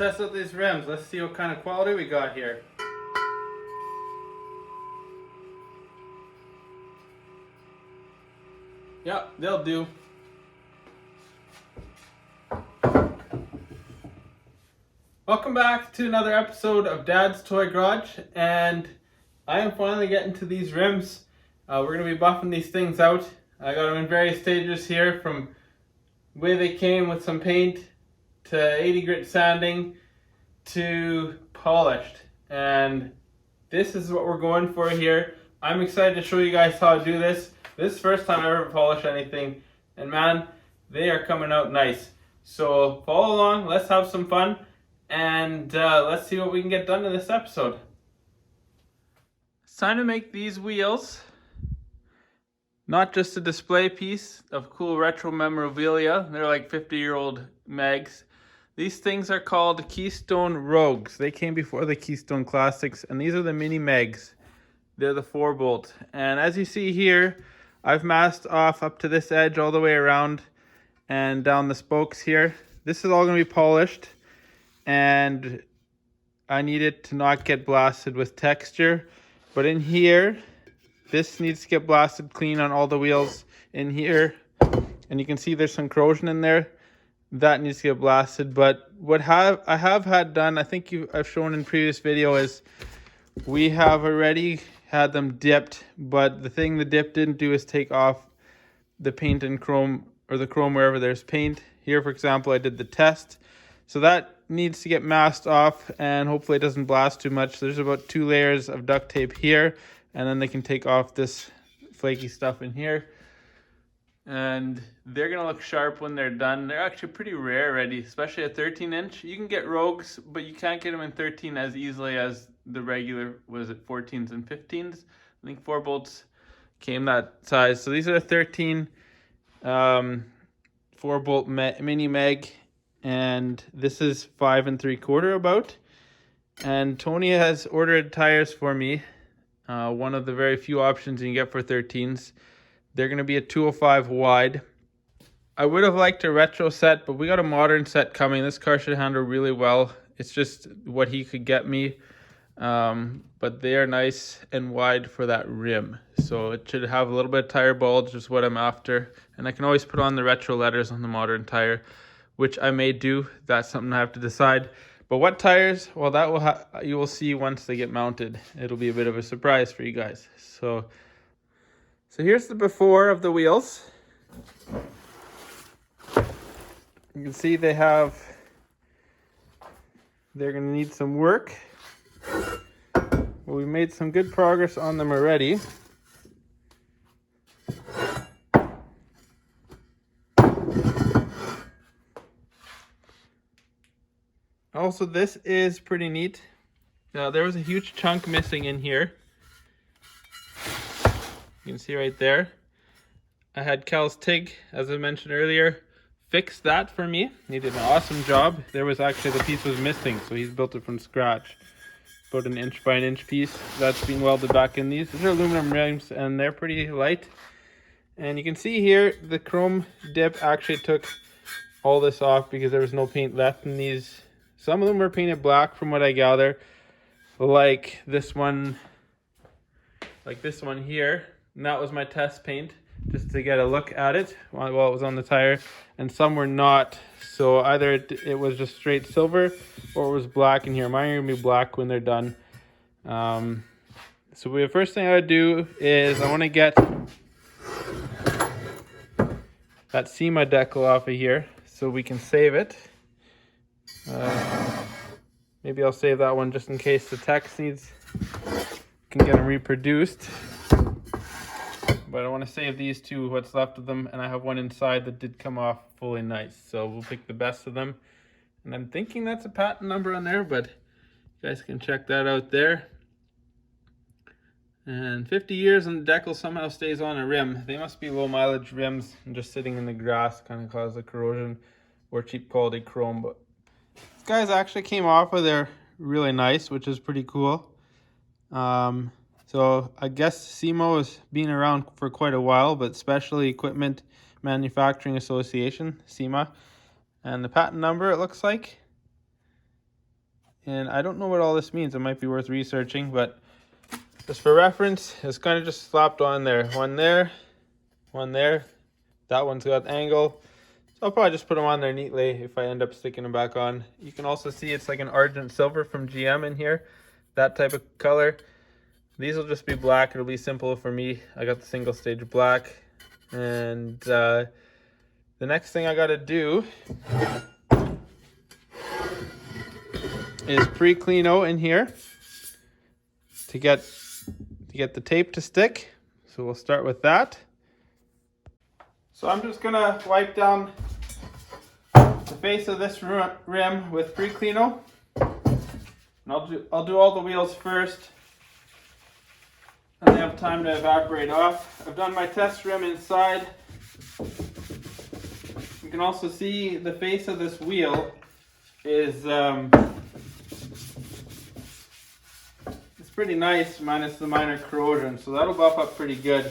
test out these rims. Let's see what kind of quality we got here. Yep, they'll do. Welcome back to another episode of Dad's Toy Garage, and I am finally getting to these rims. We're going to be buffing these things out. I got them in various stages here, from the way they came with some paint to 80 grit sanding to polished, and this is what we're going for here. I'm excited to show you guys how to do this. This is the first time I ever polished anything, and man, they are coming out nice. So follow along, let's have some fun, and let's see what we can get done in this episode. It's time to make these wheels not just a display piece of cool retro memorabilia. They're like 50-year-old mags. These things are called Keystone Rogues. They came before the Keystone Classics, and these are the mini mags. They're the 4-bolt. And as you see here, I've masked off up to this edge all the way around and down the spokes here. This is all going to be polished, and I need it to not get blasted with texture. But in here, this needs to get blasted clean on all the wheels in here. And you can see there's some corrosion in there. That needs to get blasted. But what I have had done, I think I've shown in previous video, is we have already had them dipped. But the thing the dip didn't do is take off the paint and chrome, or the chrome wherever there's paint. Here, for example, I did the test. So that needs to get masked off, and hopefully it doesn't blast too much. There's about 2 layers of duct tape here, and then they can take off this flaky stuff in here. And they're going to look sharp when they're done. They're actually pretty rare already, especially a 13-inch. You can get Rogues, but you can't get them in 13 as easily as the regular, was it 14s and 15s? I think 4-bolts came that size. So these are a 13 4-bolt mini mag, and this is 5 3/4 about. And Tony has ordered tires for me. One of the very few options you can get for 13s. They're going to be a 205 wide. I would have liked a retro set, but we got a modern set coming. This car should handle really well. It's just what he could get me. But they are nice and wide for that rim. So it should have a little bit of tire bulge, is what I'm after. And I can always put on the retro letters on the modern tire, which I may do. That's something I have to decide. But what tires? Well, that you will see once they get mounted. It'll be a bit of a surprise for you guys. So here's the before of the wheels. You can see they're going to need some work. Well, we made some good progress on them already. Also, this is pretty neat. There was a huge chunk missing in here. You can see right there. I had Cal's TIG, as I mentioned earlier, fix that for me. He did an awesome job. There was actually, the piece was missing, so he's built it from scratch. About an 1 by 1 inch piece that's being welded back in these. These are aluminum rims, and they're pretty light. And you can see here, the chrome dip actually took all this off because there was no paint left in these. Some of them were painted black from what I gather, like this one here. And that was my test paint, just to get a look at it while it was on the tire. And some were not. So either it was just straight silver, or it was black in here. Mine are going to be black when they're done. So the first thing I would do is I want to get that SEMA decal off of here so we can save it. Maybe I'll save that one just in case the text can get them reproduced. But I want to save these two, what's left of them, and I have one inside that did come off fully nice. So we'll pick the best of them. And I'm thinking that's a patent number on there, but you guys can check that out there. And 50 years and the decal somehow stays on a rim. They must be low mileage rims and just sitting in the grass kind of cause the corrosion, or cheap quality chrome. But these guys actually came off of there really nice, which is pretty cool. So I guess SEMA has been around for quite a while, but Specialty Equipment Manufacturing Association, SEMA. And the patent number, it looks like, And I don't know what all this means. It might be worth researching, but just for reference, it's kind of just slapped on there. One there, one there. That one's got angle. So I'll probably just put them on there neatly if I end up sticking them back on. You can also see it's like an argent silver from GM in here. That type of color. These will just be black. It'll be simple for me. I got the single stage black. And the next thing I got to do is pre-cleano in here to get the tape to stick. So we'll start with that. So I'm just gonna wipe down the face of this rim with pre-cleano. And I'll do all the wheels first, and they have time to evaporate off. I've done my test rim inside. You can also see the face of this wheel is it's pretty nice, minus the minor corrosion, so that'll buff up pretty good.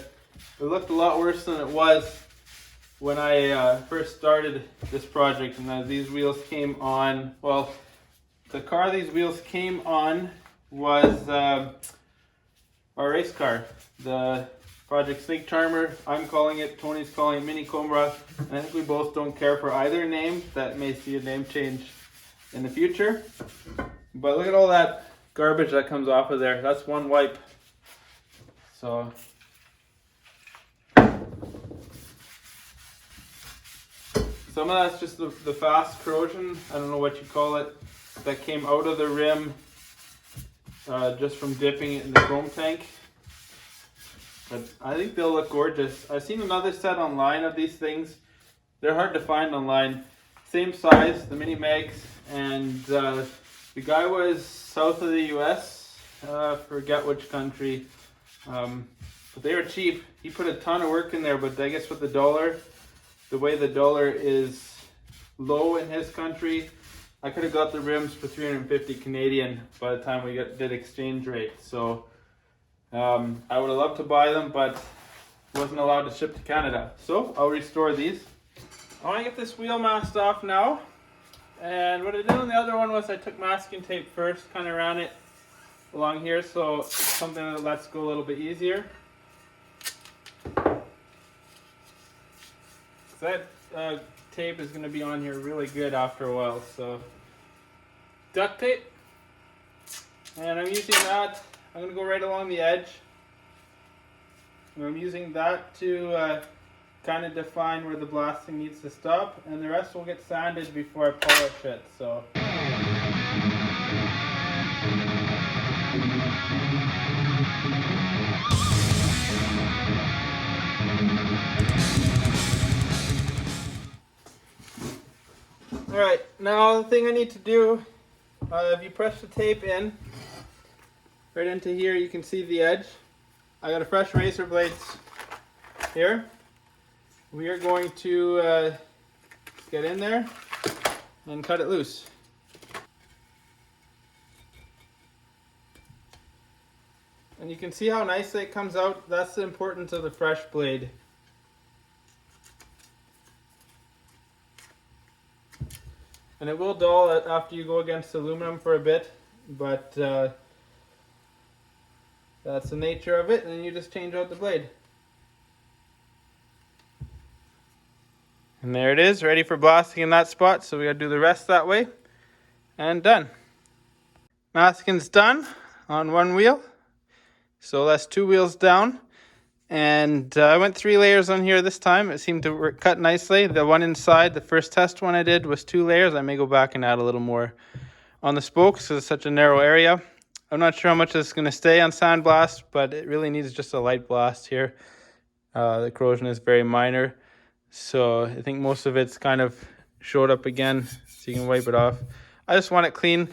It looked a lot worse than it was when I first started this project, and these wheels came on. Well, the car these wheels came on was our race car, the Project Snake Charmer. I'm calling it, Tony's calling it Mini Cobra, and I think we both don't care for either name. That may see a name change in the future. But look at all that garbage that comes off of there. That's one wipe. So some of that's just the fast corrosion, I don't know what you call it, that came out of the rim just from dipping it in the chrome tank. But I think they'll look gorgeous. I've seen another set online of these things. They're hard to find online. Same size, the mini mags, and the guy was south of the US, forget which country, but they were cheap. He put a ton of work in there, but I guess with the dollar, the way the dollar is low in his country, I could have got the rims for 350 Canadian by the time we did exchange rate. So I would have loved to buy them, but wasn't allowed to ship to Canada. So I'll restore these. I want to get this wheel masked off now. And what I did on the other one was I took masking tape first, kind of ran it along here, so something that lets go a little bit easier. That tape is going to be on here really good after a while. So duct tape, and I'm using that. I'm going to go right along the edge, and I'm using that to kind of define where the blasting needs to stop, and the rest will get sanded before I polish it. So alright, now the thing I need to do, if you press the tape in, right into here, you can see the edge. I got a fresh razor blades here. We are going to get in there and cut it loose. And you can see how nicely it comes out. That's the importance of the fresh blade. And it will dull after you go against aluminum for a bit, but that's the nature of it, and then you just change out the blade. And there it is, ready for blasting in that spot, so we gotta do the rest that way, and done. Masking's done on one wheel, so that's 2 wheels down. And I went 3 layers on here this time. It seemed to cut nicely. The one inside, the first test one I did, was 2 layers. I may go back and add a little more on the spokes because it's such a narrow area. I'm not sure how much is going to stay on sandblast, but it really needs just a light blast here. The corrosion is very minor, so I think most of it's kind of showed up again, so you can wipe it off. I just want it clean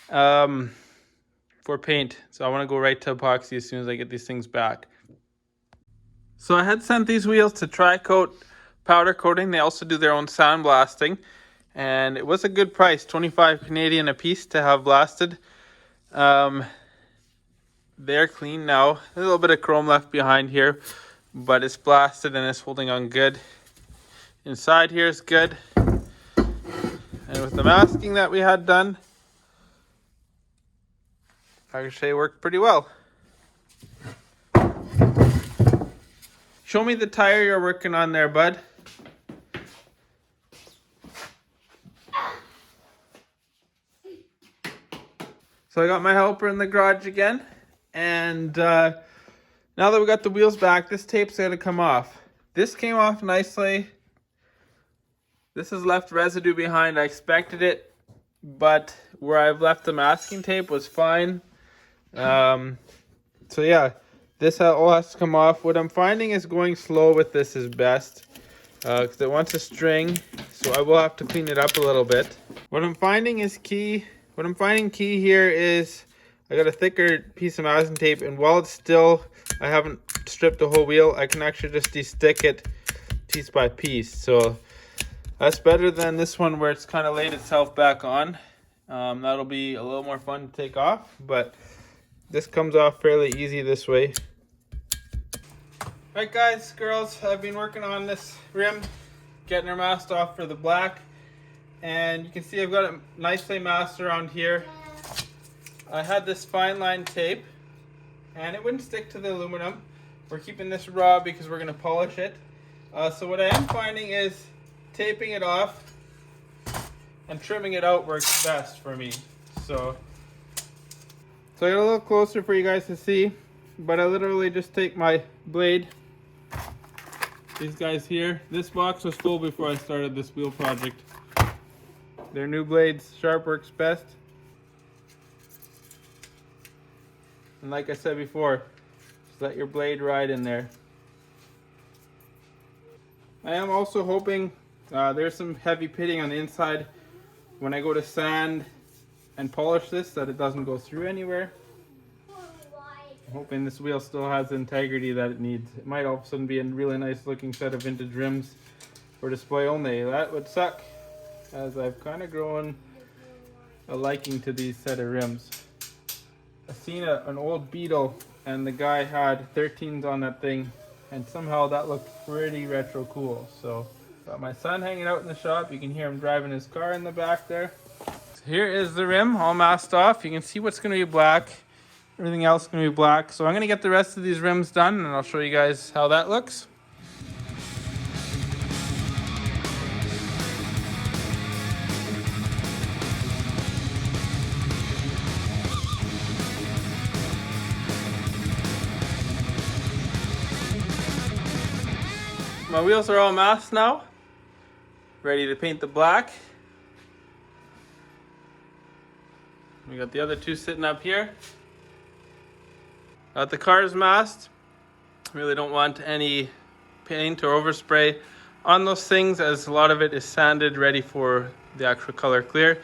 for paint, so I want to go right to epoxy as soon as I get these things back. So I had sent these wheels to Tri-Coat powder coating. They also do their own sandblasting, and it was a good price, 25 Canadian a piece to have blasted. They're clean now. A little bit of chrome left behind here, but it's blasted and it's holding on good. Inside here is good. And with the masking that we had done, actually worked pretty well. Show me the tire you're working on there, bud. So I got my helper in the garage again, and now that we got the wheels back, this tape's gonna come off. This came off nicely. This has left residue behind. I expected it, but where I've left the masking tape was fine. So yeah, this all has to come off. What I'm finding is going slow with this is best, because it wants a string, so I will have to clean it up a little bit. What I'm finding key here is I got a thicker piece of masking tape, and while it's still, I haven't stripped the whole wheel, I can actually just de-stick it piece by piece. So that's better than this one where it's kind of laid itself back on. That'll be a little more fun to take off, but this comes off fairly easy this way. Alright guys, girls, I've been working on this rim, getting her masked off for the black. And you can see I've got it nicely masked around here. I had this fine line tape, and it wouldn't stick to the aluminum. We're keeping this raw because we're going to polish it. So what I am finding is taping it off and trimming it out works best for me. So I got a little closer for you guys to see, but I literally just take my blade, these guys here. This box was full before I started this wheel project. They're new blades, sharp works best. And like I said before, just let your blade ride in there. I am also hoping there's some heavy pitting on the inside when I go to sand and polish this, that it doesn't go through anywhere. I'm hoping this wheel still has the integrity that it needs. It might all of a sudden be a really nice looking set of vintage rims for display only. That would suck, as I've kind of grown a liking to these set of rims. I seen an old Beetle, and the guy had 13s on that thing, and somehow that looked pretty retro cool. So got my son hanging out in the shop. You can hear him driving his car in the back there. So here is the rim all masked off. You can see what's going to be black. Everything else is going to be black. So I'm going to get the rest of these rims done, and I'll show you guys how that looks. My wheels are all masked now, ready to paint the black. We got the other two sitting up here. Got the cars masked. Really don't want any paint or overspray on those things, as a lot of it is sanded, ready for the actual color clear.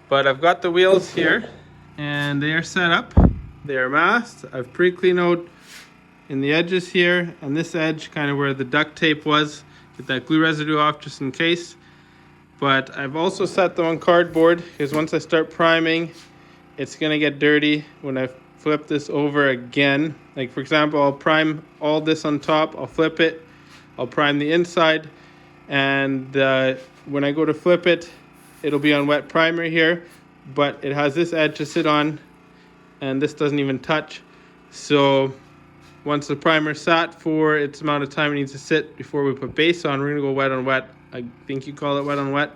But I've got the wheels here, and they are set up. They are masked. I've pre-cleaned out in the edges here, and this edge kind of where the duct tape was, get that glue residue off just in case. But I've also set them on cardboard, because once I start priming, it's gonna get dirty when I flip this over again. Like for example, I'll prime all this on top, I'll flip it, I'll prime the inside, and when I go to flip it, it'll be on wet primer here, but it has this edge to sit on, and this doesn't even touch. So once the primer sat for its amount of time it needs to sit before we put base on, we're going to go wet on wet. I think you call it wet on wet,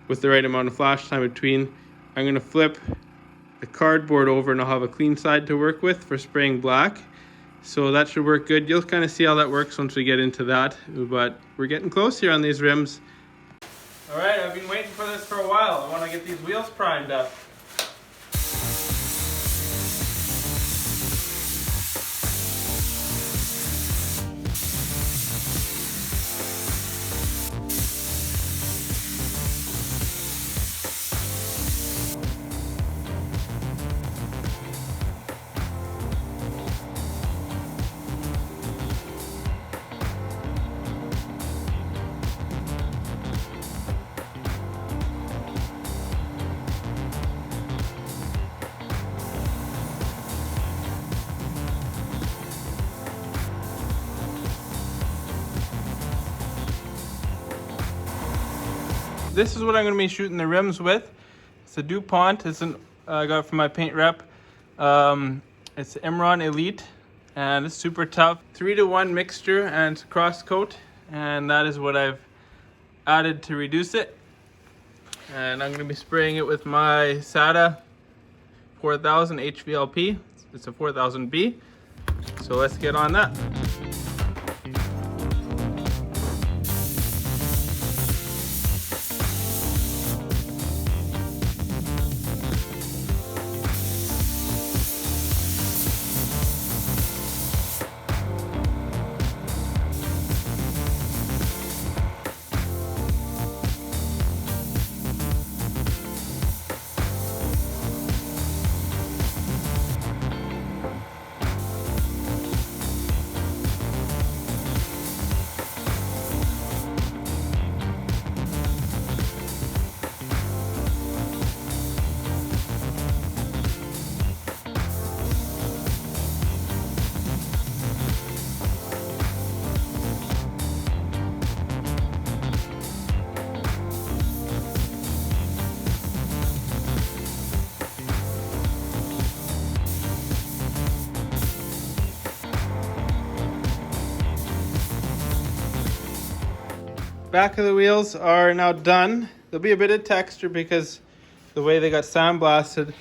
with the right amount of flash time between. I'm going to flip the cardboard over, and I'll have a clean side to work with for spraying black. So that should work good. You'll kind of see how that works once we get into that, but we're getting close here on these rims. Alright, I've been waiting for this for a while. I want to get these wheels primed up. This is what I'm going to be shooting the rims with. It's a DuPont. It's an I got from my paint rep. It's Imron Elite, and it's super tough. 3-to-1 mixture and cross coat, and that is what I've added to reduce it. And I'm going to be spraying it with my SATA 4000 HVLP. It's a 4000B. So let's get on that. Back of the wheels are now done. There'll be a bit of texture because the way they got sandblasted.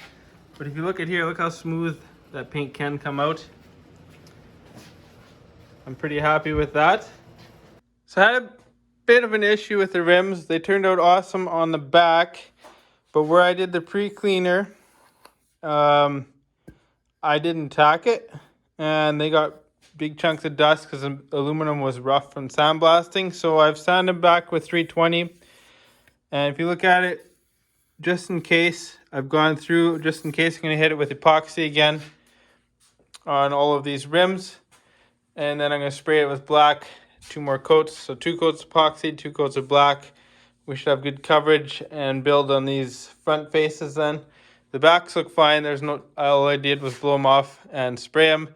But if you look at here, look how smooth that paint can come out. I'm pretty happy with that. So I had a bit of an issue with the rims. They turned out awesome on the back, but where I did the pre-cleaner, I didn't tack it, and they got big chunks of dust because the aluminum was rough from sandblasting. So I've sanded back with 320, and if you look at it, just in case, I've gone through, just in case I'm going to hit it with epoxy again on all of these rims, and then I'm going to spray it with black, 2 more coats. So 2 coats of epoxy, 2 coats of black. We should have good coverage and build on these front faces then. The backs look fine. There's no, all I did was blow them off and spray them.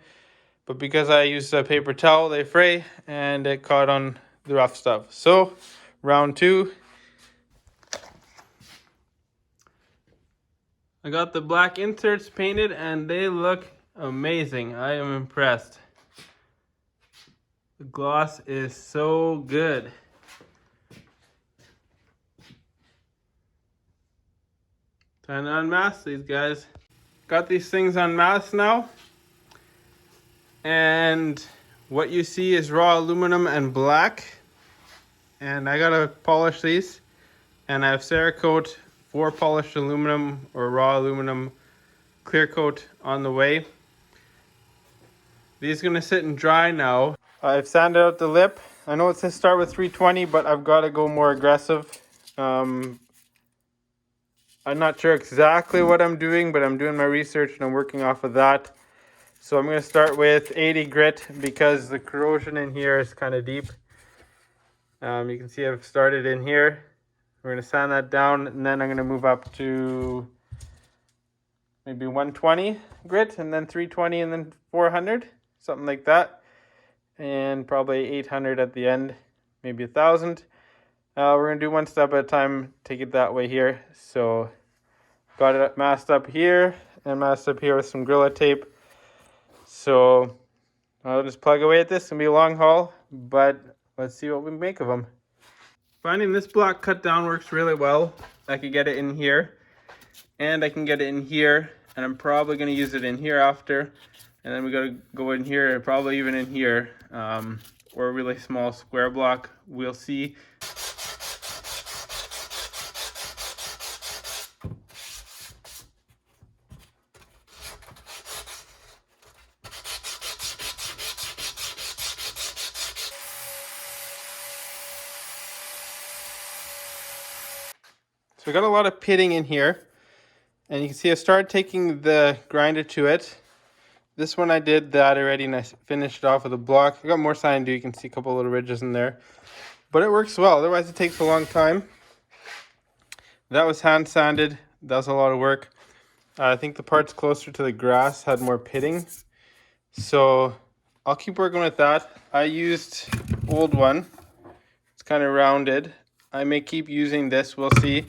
But because I used a paper towel, they fray and it caught on the rough stuff. So round 2. I got the black inserts painted and they look amazing. I am impressed. The gloss is so good. Time to unmask these guys. Got these things unmasked now. And what you see is raw aluminum and black. And I gotta polish these. And I have Cerakote 4 polished aluminum or raw aluminum clear coat on the way. These are gonna sit and dry now. I've sanded out the lip. I know it says start with 320, but I've got to go more aggressive. I'm not sure exactly what I'm doing, but I'm doing my research and I'm working off of that. So I'm going to start with 80 grit because the corrosion in here is kind of deep. You can see I've started in here. We're going to sand that down, and then I'm going to move up to maybe 120 grit, and then 320, and then 400, something like that. And probably 800 at the end, maybe 1,000. We're going to do one step at a time, take it that way here. So got it masked up here and masked up here with some Gorilla tape. So I'll just plug away at this. It's going to be a long haul, but let's see what we make of them. Finding this block cut down works really well. I could get it in here and I can get it in here, and I'm probably going to use it in here after. And then we got to go in here, probably even in here, or a really small square block. We'll see. So we got a lot of pitting in here, and you can see I started taking the grinder to it. This one I did that already, and I finished it off with a block. I got more sand to do. You can see a couple little ridges in there, but it works well. Otherwise it takes a long time. That was hand sanded. That was a lot of work. I think the parts closer to the grass had more pitting, so I'll keep working with that. I used old one. It's kind of rounded. I may keep using this. We'll see.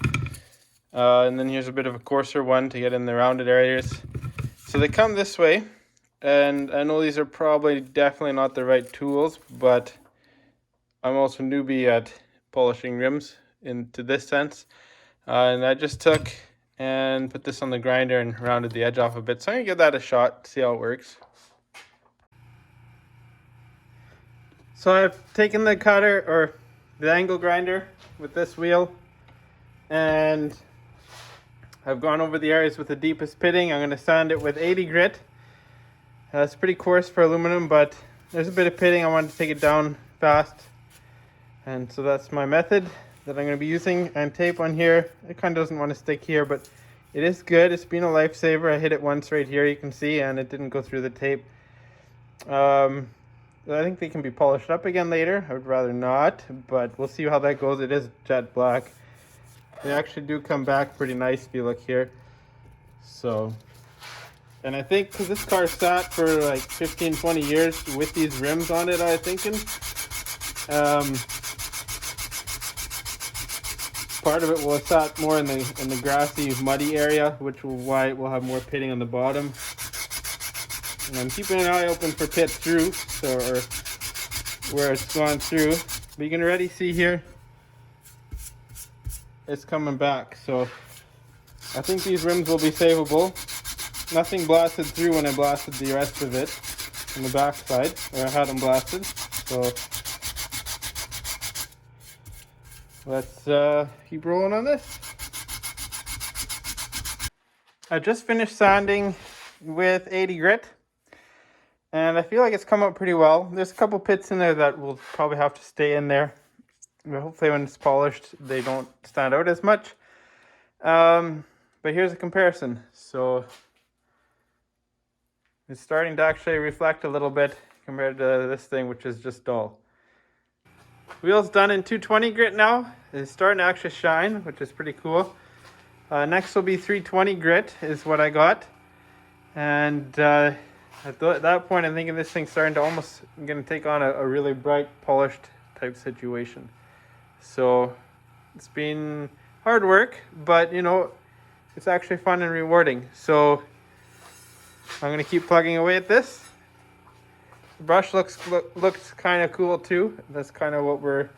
And then here's a bit of a coarser one to get in the rounded areas. So they come this way, and I know these are probably definitely not the right tools, but I'm also newbie at polishing rims into this sense. And I just took and put this on the grinder and rounded the edge off a bit. So I'm gonna give that a shot, see how it works. So I've taken the cutter, or the angle grinder with this wheel, and I've gone over the areas with the deepest pitting. I'm gonna sand it with 80 grit. It's pretty coarse for aluminum, but there's a bit of pitting. I wanted to take it down fast. And so that's my method that I'm going to be using. And tape on here, it kind of doesn't want to stick here, but it is good. It's been a lifesaver. I hit it once right here, you can see, and it didn't go through the tape. I think they can be polished up again later. I would rather not, but we'll see how that goes. It is jet black. They actually do come back pretty nice if you look here. So, and I think because this car sat for like 15-20 years with these rims on it, I think, part of it will have sat more in the grassy, muddy area, which will why it will have more pitting on the bottom. And I'm keeping an eye open for pit through, so, or where it's gone through. But you can already see here, it's coming back. So I think these rims will be savable. Nothing blasted through when I blasted the rest of it on the back side, or I had them blasted. So let's keep rolling on this. I just finished sanding with 80 grit, and I feel like it's come out pretty well. There's a couple pits in there that will probably have to stay in there, but hopefully when it's polished they don't stand out as much. But here's a comparison. So it's starting to actually reflect a little bit compared to this thing, which is just dull. Wheel's done in 220 grit now. It's starting to actually shine, which is pretty cool. Next will be 320 grit is what I got. And at that point, I'm thinking this thing's starting to almost going to take on a really bright, polished type situation. So it's been hard work, but you know, it's actually fun and rewarding. So I'm going to keep plugging away at this. The brush looks kind of cool too. That's kind of what we're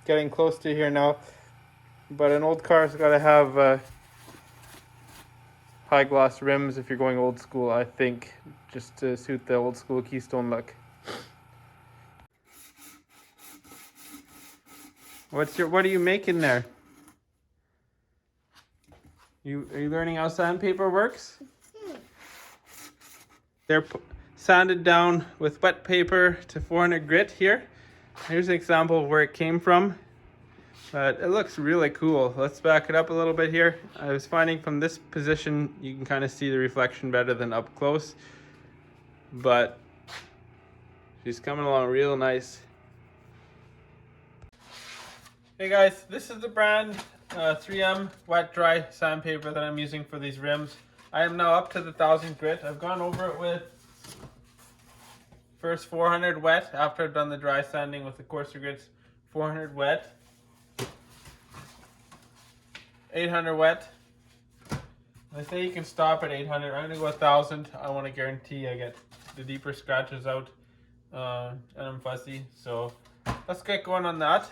getting close to here now. But an old car's got to have high gloss rims if you're going old school, I think, just to suit the old school Keystone look. What are you making there? Are you learning how sandpaper works? They're sanded down with wet paper to 400 grit here. Here's an example of where it came from. But it looks really cool. Let's back it up a little bit here. I was finding from this position, you can kind of see the reflection better than up close. But she's coming along real nice. Hey guys, this is the brand 3M wet dry sandpaper that I'm using for these rims. I am now up to the 1000 grit. I've gone over it with first 400 wet after I've done the dry sanding with the coarser grits. 400 wet. 800 wet. They say you can stop at 800. I'm going to go 1000. I want to guarantee I get the deeper scratches out. And I'm fussy. So let's get going on that.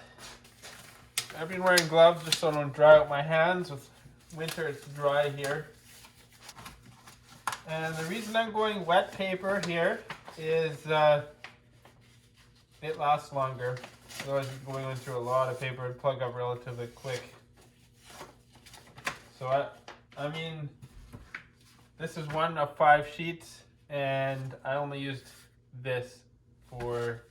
I've been wearing gloves just so I don't dry out my hands. With winter it's dry here. And the reason I'm going wet paper here is it lasts longer. Otherwise you're going through a lot of paper and plug up relatively quick. So I mean, this is one of 5 sheets, and I only used this for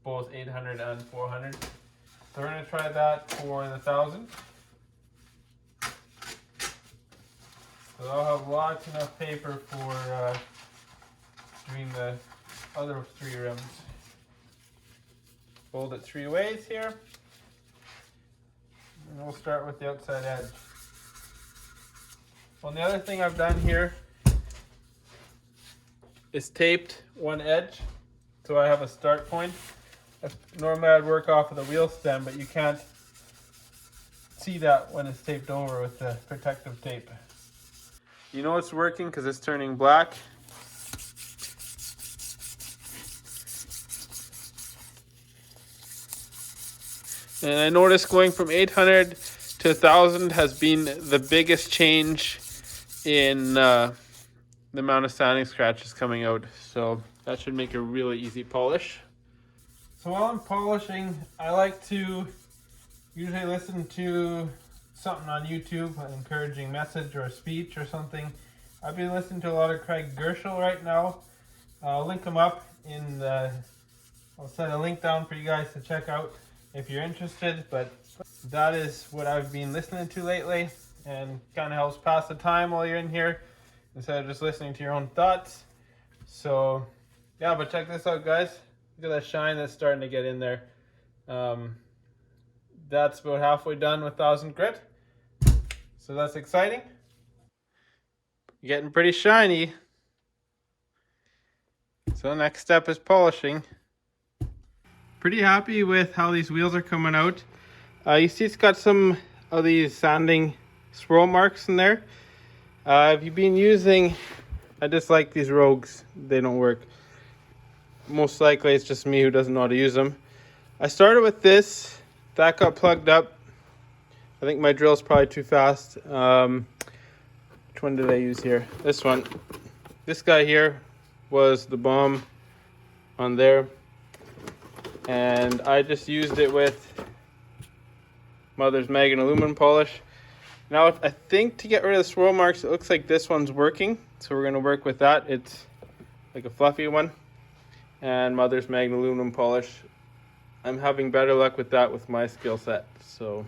both 800 and 400. So we're going to try that for the 1000. So I'll have lots enough paper for doing the other 3 rims. Fold it 3 ways here, and we'll start with the outside edge. Well, the other thing I've done here is taped one edge, so I have a start point. Normally I'd work off of the wheel stem, but you can't see that when it's taped over with the protective tape. You know it's working because it's turning black. And I noticed going from 800 to 1,000 has been the biggest change in the amount of sanding scratches coming out. So that should make a really easy polish. So while I'm polishing, I like to usually listen to something on YouTube, an encouraging message or a speech or something. I've been listening to a lot of Craig Gershel right now. I'll link him up in the, I'll set a link down for you guys to check out if you're interested, but that is what I've been listening to lately, and kind of helps pass the time while you're in here instead of just listening to your own thoughts. So yeah, but check this out, guys. Look at that shine that's starting to get in there. That's about halfway done with 1,000 grit, so that's exciting. Getting pretty shiny. So next step is polishing. Pretty happy with how these wheels are coming out. You see it's got some of these sanding swirl marks in there. If you've been using, I dislike these Rogues, they don't work. Most likely it's just me who doesn't know how to use them. I started with this, that got plugged up. I think my drill's probably too fast. Which one did I use here? This one. This guy here was the bomb on there. And I just used it with Mother's Mag and aluminum polish. Now I think to get rid of the swirl marks, it looks like this one's working. So we're going to work with that. It's like a fluffy one. And Mother's Mag and aluminum polish. I'm having better luck with that with my skill set. So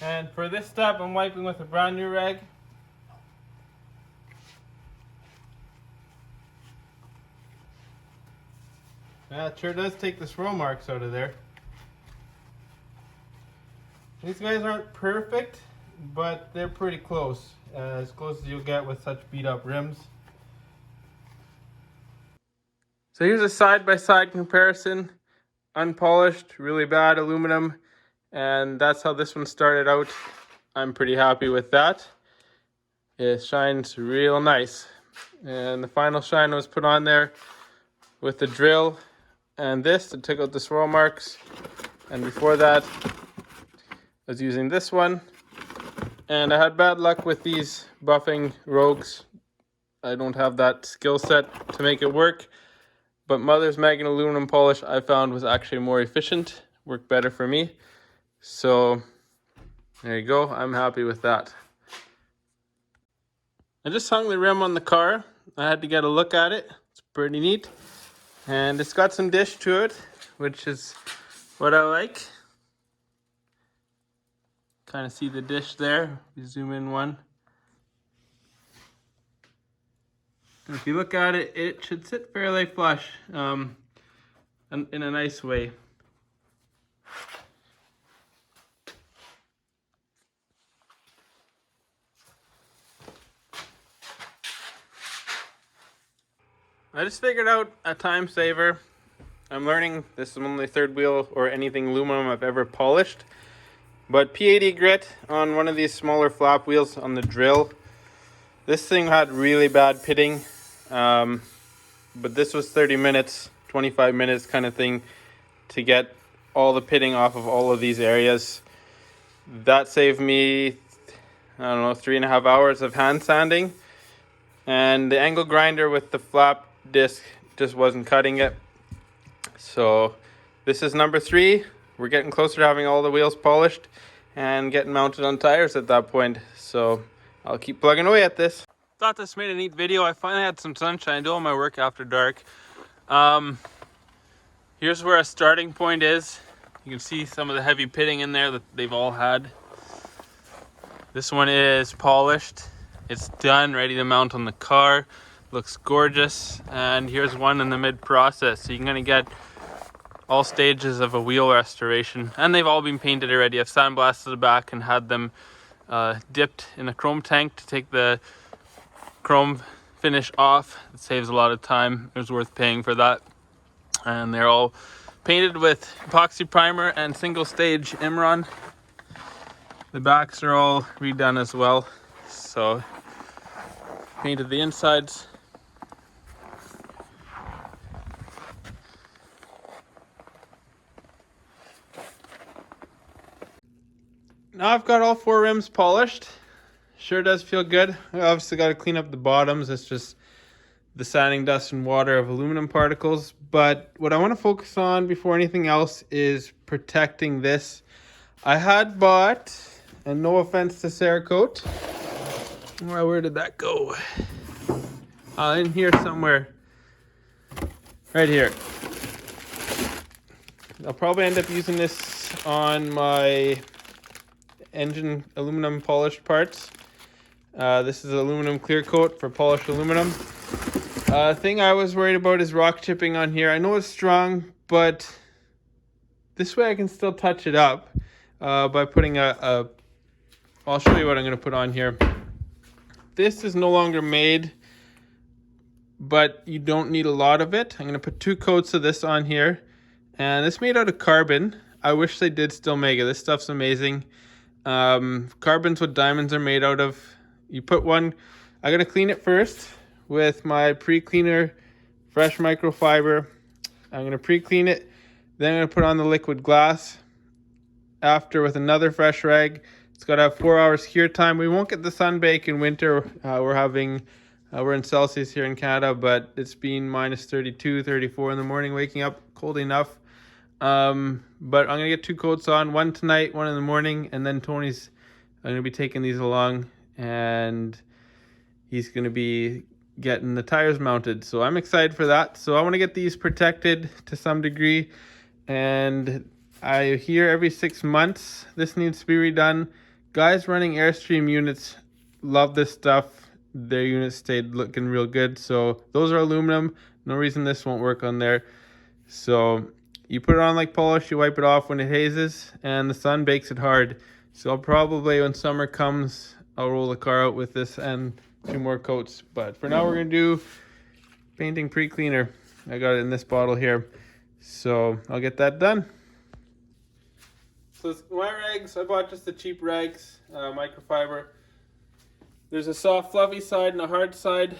and for this step, I'm wiping with a brand new rag. Yeah, it sure does take the swirl marks out of there. These guys aren't perfect, but they're pretty close. As close as you'll get with such beat up rims. So here's a side-by-side comparison. Unpolished, really bad aluminum. And that's how this one started out. I'm pretty happy with that. It shines real nice. And the final shine was put on there with the drill and this to take out the swirl marks. And before that, I was using this one. And I had bad luck with these buffing Rogues. I don't have that skill set to make it work. But Mother's Mag and aluminum polish I found was actually more efficient. Worked better for me. So there you go. I'm happy with that. I just hung the rim on the car. I had to get a look at it. It's pretty neat. And it's got some dish to it, which is what I like. Kind of see the dish there. We zoom in one. And if you look at it, it should sit fairly flush in a nice way. I just figured out a time saver. I'm learning this is only third wheel or anything aluminum I've ever polished. But P80 grit on one of these smaller flap wheels on the drill. This thing had really bad pitting. But this was 30 minutes, 25 minutes kind of thing to get all the pitting off of all of these areas. That saved me, I don't know, 3.5 hours of hand sanding. And the angle grinder with the flap disc just wasn't cutting it. So this is number 3. We're getting closer to having all the wheels polished and getting mounted on tires at that point. So I'll keep plugging away at this. Thought this made a neat video. I finally had some sunshine doing my work after dark. Here's where a starting point is. You can see some of the heavy pitting in there that they've all had. This one is polished. It's done, ready to mount on the car. Looks gorgeous. And here's one in the mid-process. So you're gonna get all stages of a wheel restoration. And they've all been painted already. I've sandblasted the back and had them dipped in a chrome tank to take the chrome finish off. It saves a lot of time. It was worth paying for that. And they're all painted with epoxy primer and single stage Imron. The backs are all redone as well. So painted the insides. Now I've got all 4 rims polished. Sure does feel good. I obviously got to clean up the bottoms. It's just the sanding dust and water of aluminum particles. But what I want to focus on before anything else is protecting this. I had bought, and no offense to Cerakote, where did that go? In here somewhere. Right here. I'll probably end up using this on my engine aluminum polished parts. This is aluminum clear coat for polished aluminum. Thing I was worried about is rock chipping on here. I know it's strong, but this way I can still touch it up by putting I'll show you what I'm going to put on here. This is no longer made, but you don't need a lot of it. I'm going to put 2 coats of this on here. And it's made out of carbon. I wish they did still make it. This stuff's amazing. Carbon's what diamonds are made out of. You put one, I'm going to clean it first with my pre-cleaner fresh microfiber. I'm going to pre-clean it. Then I'm going to put on the liquid glass. After with another fresh rag. It's got to have 4 hours cure time. We won't get the sun bake in winter. We're in Celsius here in Canada, but it's been minus 32, 34 in the morning, waking up cold enough. But I'm going to get 2 coats on, one tonight, one in the morning, and then I'm going to be taking these along, and he's going to be getting the tires mounted. So I'm excited for that. So I want to get these protected to some degree, and I hear every 6 months this needs to be redone. Guys running Airstream units love this stuff. Their units stayed looking real good. So those are aluminum. No reason this won't work on there. So you put it on like polish, you wipe it off when it hazes, and the sun bakes it hard. So I'll probably, when summer comes, I'll roll the car out with this and 2 more coats. But for now, we're going to do painting pre-cleaner. I got it in this bottle here. So I'll get that done. So my rags, I bought just the cheap rags, microfiber. There's a soft fluffy side and a hard side.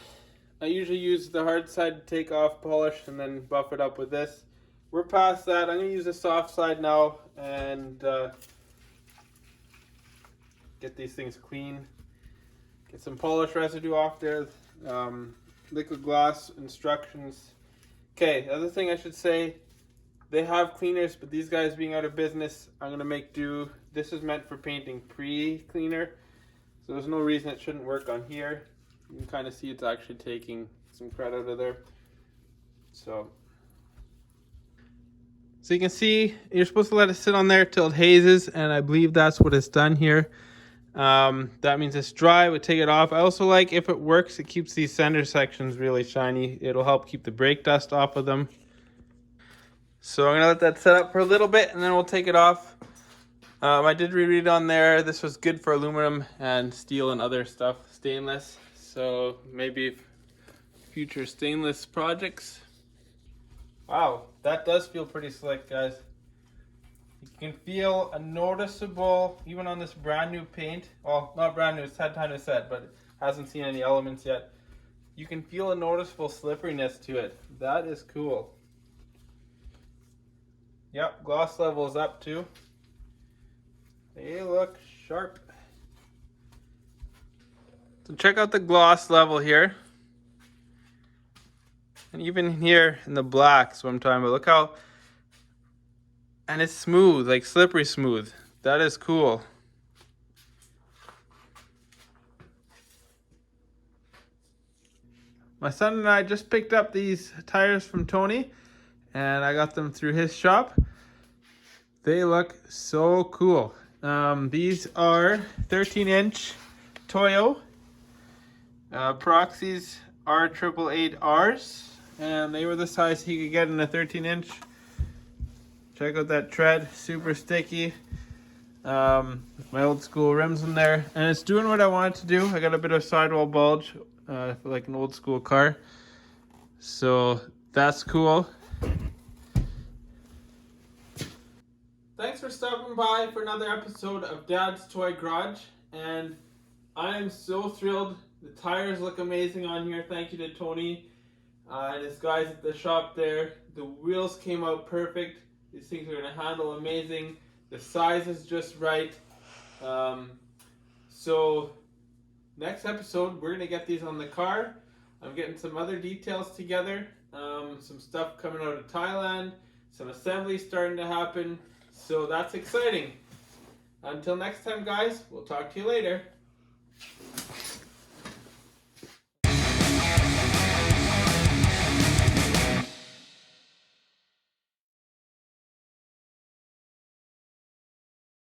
I usually use the hard side to take off polish and then buff it up with this. We're past that. I'm going to use the soft side now and get these things clean. Get some polish residue off there. Liquid glass instructions. Okay, the other thing I should say, they have cleaners, but these guys being out of business, I'm going to make do. This is meant for painting pre-cleaner, so there's no reason it shouldn't work on here. You can kind of see it's actually taking some crud out of there. So you can see you're supposed to let it sit on there till it hazes, and I believe that's what it's done here. That means it's dry. We take it off. I also like, if it works, it keeps these center sections really shiny. It'll help keep the brake dust off of them. So I'm gonna let that set up for a little bit, and then we'll take it off. I did reread on there. This was good for aluminum and steel and other stuff, stainless. So maybe future stainless projects. Wow, that does feel pretty slick, guys. You can feel a noticeable, even on this brand new paint. Well, not brand new, it's had time to set, but it hasn't seen any elements yet. You can feel a noticeable slipperiness to it. That is cool. Yep, gloss level is up too. They look sharp. So check out the gloss level here. And even here in the blacks, what I'm talking about. Look how, and it's smooth, like slippery smooth. That is cool. My son and I just picked up these tires from Tony, and I got them through his shop. They look so cool. These are 13-inch Toyo Proxys R888Rs, and they were the size he could get in a 13-inch. Check out that tread, super sticky. with my old school rims in there, and it's doing what I want it to do. I got a bit of sidewall bulge, like an old school car, so that's cool. Thanks for stopping by for another episode of Dad's Toy Garage, and I am so thrilled. The tires look amazing on here. Thank you to Tony and his guys at the shop there. The wheels came out perfect. These things are going to handle amazing. The size is just right. So next episode, we're going to get these on the car. I'm getting some other details together. Some stuff coming out of Thailand. Some assembly starting to happen. So that's exciting. Until next time, guys, we'll talk to you later.